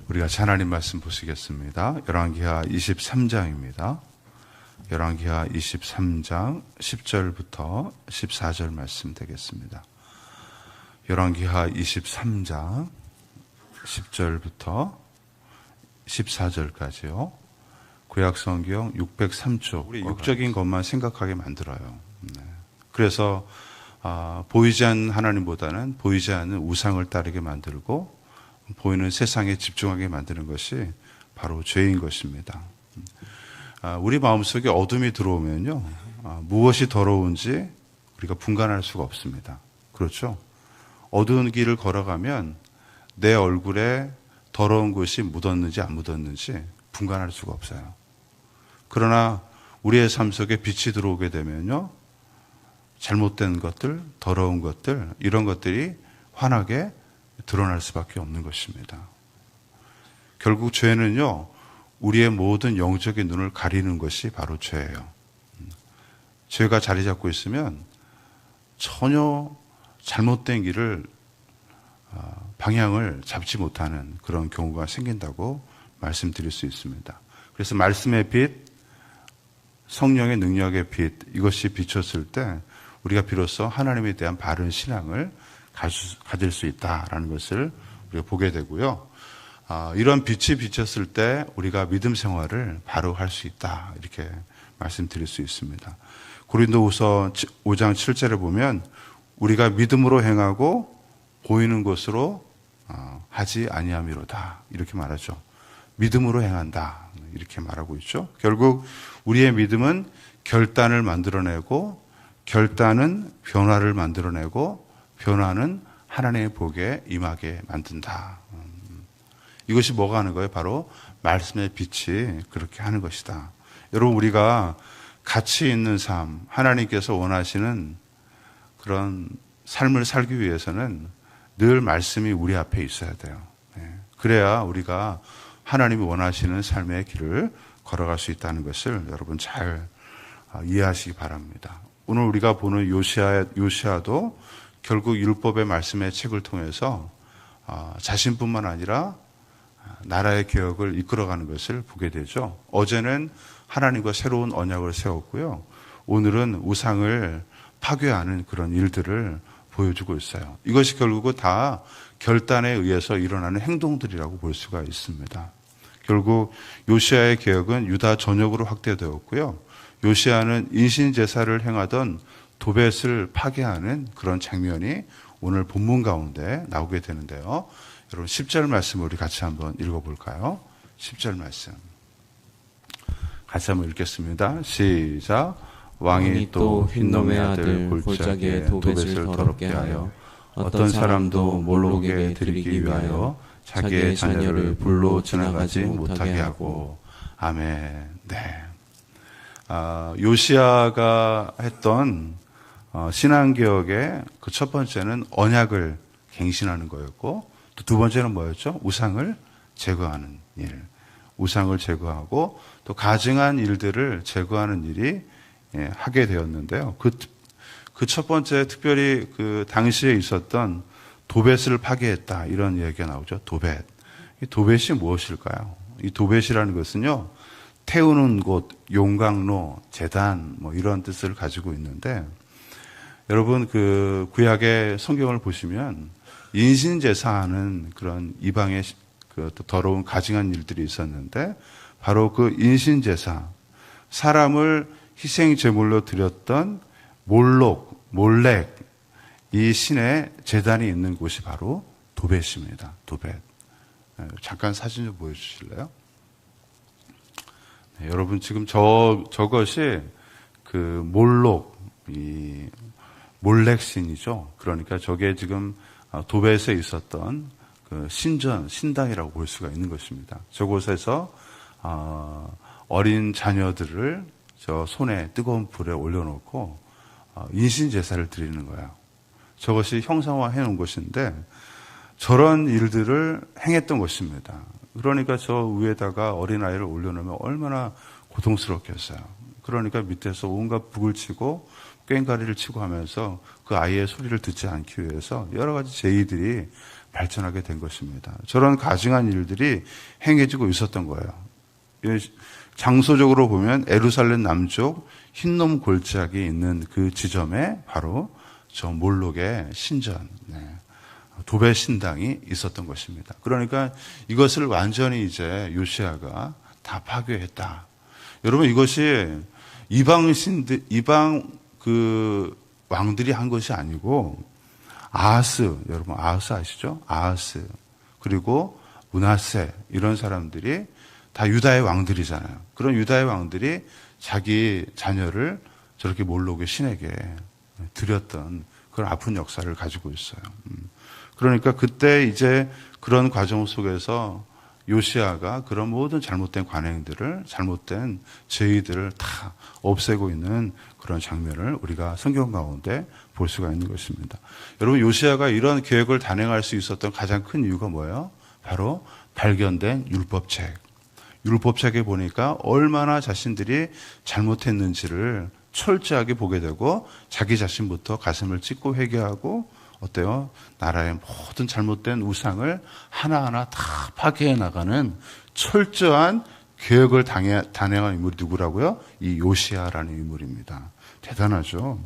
우리가 하나님 말씀 보시겠습니다. 열왕기하 23장입니다. 열왕기하 23장 10절부터 14절 말씀 되겠습니다. 열왕기하 23장 10절부터 14절까지요. 구약성경 603쪽, 우리 육적인 것만 생각하게 만들어요. 그래서 보이지 않는 하나님보다는 보이지 않는 우상을 따르게 만들고 보이는 세상에 집중하게 만드는 것이 바로 죄인 것입니다. 우리 마음속에 어둠이 들어오면요, 무엇이 더러운지 우리가 분간할 수가 없습니다. 그렇죠? 어두운 길을 걸어가면 내 얼굴에 더러운 것이 묻었는지 안 묻었는지 분간할 수가 없어요. 그러나 우리의 삶 속에 빛이 들어오게 되면요, 잘못된 것들, 더러운 것들, 이런 것들이 환하게 드러날 수밖에 없는 것입니다. 결국 죄는요, 우리의 모든 영적인 눈을 가리는 것이 바로 죄예요. 죄가 자리 잡고 있으면 전혀 잘못된 길을 방향을 잡지 못하는 그런 경우가 생긴다고 말씀드릴 수 있습니다. 그래서 말씀의 빛, 성령의 능력의 빛, 이것이 비쳤을 때 우리가 비로소 하나님에 대한 바른 신앙을 가질 수 있다라는 것을 우리가 보게 되고요. 이런 빛이 비쳤을 때 우리가 믿음 생활을 바로 할 수 있다, 이렇게 말씀드릴 수 있습니다. 고린도후서 5장 7절에 보면 우리가 믿음으로 행하고 보이는 것으로 하지 아니함이로다, 이렇게 말하죠. 믿음으로 행한다, 이렇게 말하고 있죠. 결국 우리의 믿음은 결단을 만들어내고, 결단은 변화를 만들어내고, 변화는 하나님의 복에 임하게 만든다. 이것이 뭐가 하는 거예요? 바로 말씀의 빛이 그렇게 하는 것이다. 여러분, 우리가 가치 있는 삶, 하나님께서 원하시는 그런 삶을 살기 위해서는 늘 말씀이 우리 앞에 있어야 돼요. 그래야 우리가 하나님이 원하시는 삶의 길을 걸어갈 수 있다는 것을 여러분 잘 이해하시기 바랍니다. 오늘 우리가 보는 요시아도 결국 율법의 말씀의 책을 통해서 자신뿐만 아니라 나라의 개혁을 이끌어가는 것을 보게 되죠. 어제는 하나님과 새로운 언약을 세웠고요. 오늘은 우상을 파괴하는 그런 일들을 보여주고 있어요. 이것이 결국은 다 결단에 의해서 일어나는 행동들이라고 볼 수가 있습니다. 결국 요시아의 개혁은 유다 전역으로 확대되었고요. 요시아는 인신제사를 행하던 도벳을 파괴하는 그런 장면이 오늘 본문 가운데 나오게 되는데요. 여러분 10절 말씀을 우리 같이 한번 읽어볼까요? 10절 말씀 같이 한번 읽겠습니다. 시작. 왕이 또 흰놈의 아들 골짜기에 도벳을 더럽게 하여 어떤 사람도 몰록에게 드리기 위하여 자기의 자녀를 불로 지나가지 못하게 하고. 아멘. 네. 요시아가 했던 신앙개혁의 그 첫 번째는 언약을 갱신하는 거였고, 또 두 번째는 뭐였죠? 우상을 제거하는 일. 우상을 제거하고 또 가증한 일들을 제거하는 일이 하게 되었는데요. 그 첫 번째 특별히 그 당시에 있었던 도벳을 파괴했다, 이런 얘기가 나오죠. 도벳. 이 도벳이 무엇일까요? 이 도벳이라는 것은요, 태우는 곳, 용광로, 제단, 뭐 이런 뜻을 가지고 있는데, 여러분 그 구약의 성경을 보시면 인신제사하는 그런 이방의 그 더러운 가증한 일들이 있었는데, 바로 그 인신제사, 사람을 희생제물로 드렸던 몰렉, 이 신의 제단이 있는 곳이 바로 도벳입니다. 도벳. 잠깐 사진 좀 보여주실래요? 네, 여러분 지금 저것이 그 몰렉신이죠. 그러니까 저게 지금 도벳에 있었던 그 신당이라고 볼 수가 있는 것입니다. 저곳에서 어린 자녀들을 저 손에 뜨거운 불에 올려놓고 인신제사를 드리는 거예요. 저것이 형상화해 놓은 것인데 저런 일들을 행했던 것입니다. 그러니까 저 위에다가 어린아이를 올려놓으면 얼마나 고통스럽겠어요. 그러니까 밑에서 온갖 북을 치고 꽹과리를 치고 하면서 그 아이의 소리를 듣지 않기 위해서 여러 가지 제의들이 발전하게 된 것입니다. 저런 가증한 일들이 행해지고 있었던 거예요. 장소적으로 보면 예루살렘 남쪽 흰놈 골짜기에 있는 그 지점에 바로 저 몰록의 신전, 도배 신당이 있었던 것입니다. 그러니까 이것을 완전히 이제 요시야가 다 파괴했다. 여러분, 이것이 이방 그 왕들이 한 것이 아니고 아하스, 여러분 아하스 아시죠? 아하스, 그리고 므낫세, 이런 사람들이 다 유다의 왕들이잖아요. 그런 유다의 왕들이 자기 자녀를 저렇게 몰록의 신에게 드렸던 그런 아픈 역사를 가지고 있어요. 그러니까 그때 이제 그런 과정 속에서 요시야가 그런 모든 잘못된 관행들을, 잘못된 죄의들을 다 없애고 있는 그런 장면을 우리가 성경 가운데 볼 수가 있는 것입니다. 여러분, 요시야가 이런 계획을 단행할 수 있었던 가장 큰 이유가 뭐예요? 바로 발견된 율법책. 율법책에 보니까 얼마나 자신들이 잘못했는지를 철저하게 보게 되고 자기 자신부터 가슴을 찢고 회개하고 어때요? 나라의 모든 잘못된 우상을 하나하나 다 파괴해 나가는 철저한 계획을 단행한 인물이 누구라고요? 이 요시야라는 인물입니다. 대단하죠.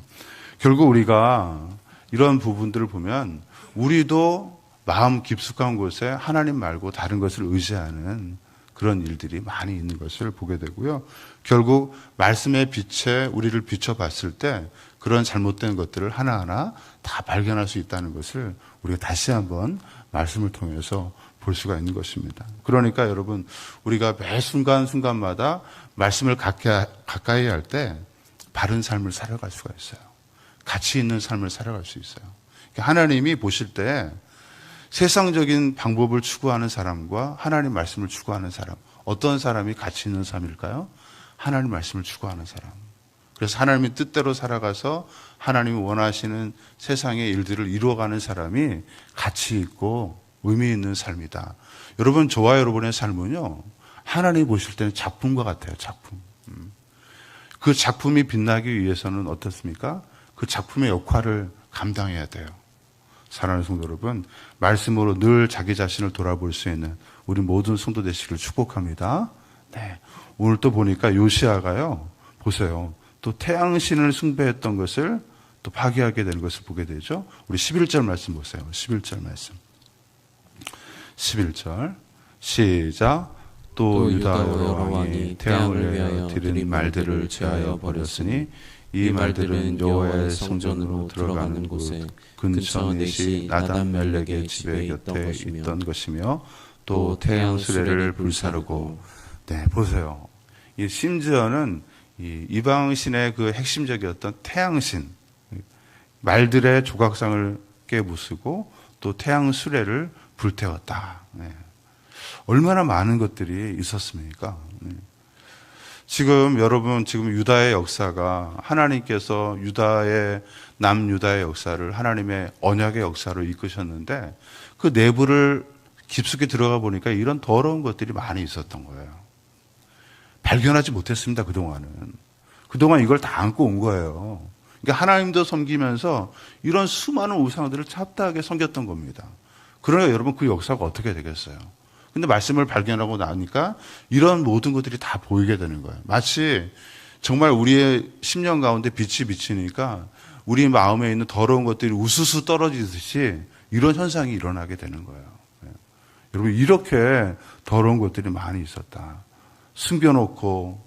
결국 우리가 이런 부분들을 보면 우리도 마음 깊숙한 곳에 하나님 말고 다른 것을 의지하는 그런 일들이 많이 있는 것을 보게 되고요. 결국 말씀의 빛에 우리를 비춰봤을 때 그런 잘못된 것들을 하나하나 다 발견할 수 있다는 것을 우리가 다시 한번 말씀을 통해서 볼 수가 있는 것입니다. 그러니까 여러분, 우리가 매 순간순간마다 말씀을 가까이 할 때 바른 삶을 살아갈 수가 있어요. 가치 있는 삶을 살아갈 수 있어요. 하나님이 보실 때 세상적인 방법을 추구하는 사람과 하나님 말씀을 추구하는 사람, 어떤 사람이 가치 있는 삶일까요? 하나님 말씀을 추구하는 사람. 그래서 하나님의 뜻대로 살아가서 하나님이 원하시는 세상의 일들을 이루어가는 사람이 가치 있고 의미 있는 삶이다. 여러분, 저와 여러분의 삶은요, 하나님이 보실 때는 작품과 같아요. 작품. 그 작품이 빛나기 위해서는 어떻습니까? 그 작품의 역할을 감당해야 돼요. 사랑하는 성도 여러분, 말씀으로 늘 자기 자신을 돌아볼 수 있는 우리 모든 성도 되시기를 축복합니다. 네. 오늘 또 보니까 요시야가요, 보세요. 또 태양신을 숭배했던 것을 또 파괴하게 되는 것을 보게 되죠. 우리 11절 말씀 보세요. 11절 말씀. 11절 시작. 또 유다 여러 왕이 태양을 위하여 드린 말들을 제하여 버렸으니 이 말들은 여호와의 성전으로 들어가는 곳에 근처 넷이 나단 멜렉의 집에 곁에 있던 것이며 또 태양 수레를 불사르고. 네, 보세요. 이 심지어는 이 이방신의 그 핵심적이었던 태양신, 말들의 조각상을 깨부수고 또 태양 수레를 불태웠다. 네. 얼마나 많은 것들이 있었습니까? 네. 지금 여러분, 지금 유다의 역사가 하나님께서 남유다의 역사를 하나님의 언약의 역사로 이끄셨는데 그 내부를 깊숙이 들어가 보니까 이런 더러운 것들이 많이 있었던 거예요. 발견하지 못했습니다, 그동안은. 그동안 이걸 다 안고 온 거예요. 그러니까 하나님도 섬기면서 이런 수많은 우상들을 잡다하게 섬겼던 겁니다. 그러나 여러분, 그 역사가 어떻게 되겠어요? 근데 말씀을 발견하고 나니까 이런 모든 것들이 다 보이게 되는 거예요. 마치 정말 우리의 심령 가운데 빛이 비치니까 우리 마음에 있는 더러운 것들이 우수수 떨어지듯이 이런 현상이 일어나게 되는 거예요. 여러분, 이렇게 더러운 것들이 많이 있었다. 숨겨놓고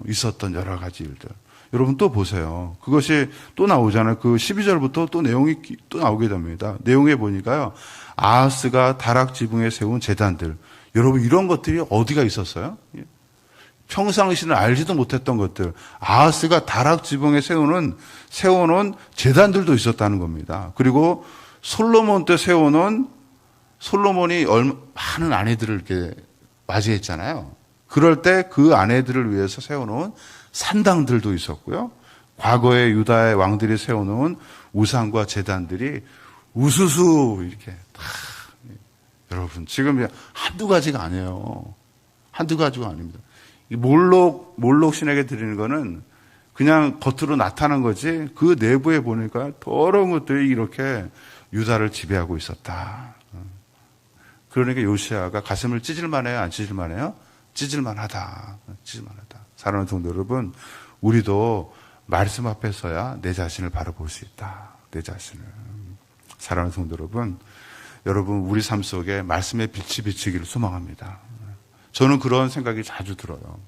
있었던 여러 가지 일들. 여러분, 또 보세요. 그것이 또 나오잖아요. 그 12절부터 또 내용이 또 나오게 됩니다. 내용에 보니까요, 아하스가 다락 지붕에 세운 제단들. 여러분, 이런 것들이 어디가 있었어요? 평상시는 알지도 못했던 것들. 아하스가 다락 지붕에 세워놓은 제단들도 있었다는 겁니다. 그리고 솔로몬 때 솔로몬이 많은 아내들을 이렇게 맞이했잖아요. 그럴 때 그 아내들을 위해서 세워놓은 산당들도 있었고요. 과거에 유다의 왕들이 세워놓은 우상과 제단들이 우수수 이렇게 다. 여러분, 지금 한두 가지가 아니에요. 한두 가지가 아닙니다. 이 몰록 신에게 드리는 거는 그냥 겉으로 나타난 거지, 그 내부에 보니까 더러운 것들이 이렇게 유다를 지배하고 있었다. 그러니까 요시야가 가슴을 찢을만해요? 안 찢을만해요? 찢을만하다. 찢을만하다. 사랑하는 성도 여러분, 우리도 말씀 앞에서야 내 자신을 바라볼 수 있다. 내 자신을. 사랑하는 성도 여러분, 우리 삶 속에 말씀의 빛이 비치기를 소망합니다. 저는 그런 생각이 자주 들어요.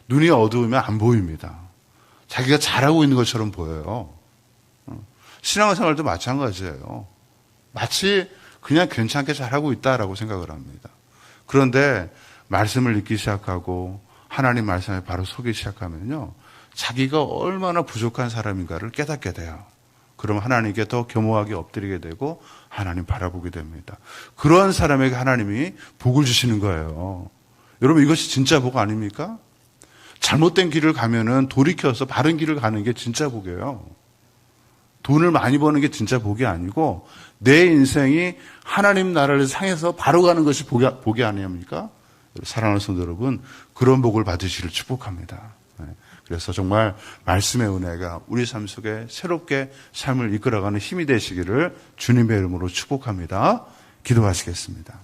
눈이 어두우면 안 보입니다. 자기가 잘하고 있는 것처럼 보여요. 신앙생활도 마찬가지예요. 마치 그냥 괜찮게 잘하고 있다라고 생각을 합니다. 그런데 말씀을 읽기 시작하고 하나님 말씀에 바로 서기 시작하면요, 자기가 얼마나 부족한 사람인가를 깨닫게 돼요. 그럼 하나님께 더 겸허하게 엎드리게 되고 하나님 바라보게 됩니다. 그러한 사람에게 하나님이 복을 주시는 거예요. 여러분, 이것이 진짜 복 아닙니까? 잘못된 길을 가면은 돌이켜서 바른 길을 가는 게 진짜 복이에요. 돈을 많이 버는 게 진짜 복이 아니고 내 인생이 하나님 나라를 향해서 바로 가는 것이 복이 아닙니까? 사랑하는 성도 여러분, 그런 복을 받으시기를 축복합니다. 그래서 정말 말씀의 은혜가 우리 삶 속에 새롭게 삶을 이끌어가는 힘이 되시기를 주님의 이름으로 축복합니다. 기도하시겠습니다.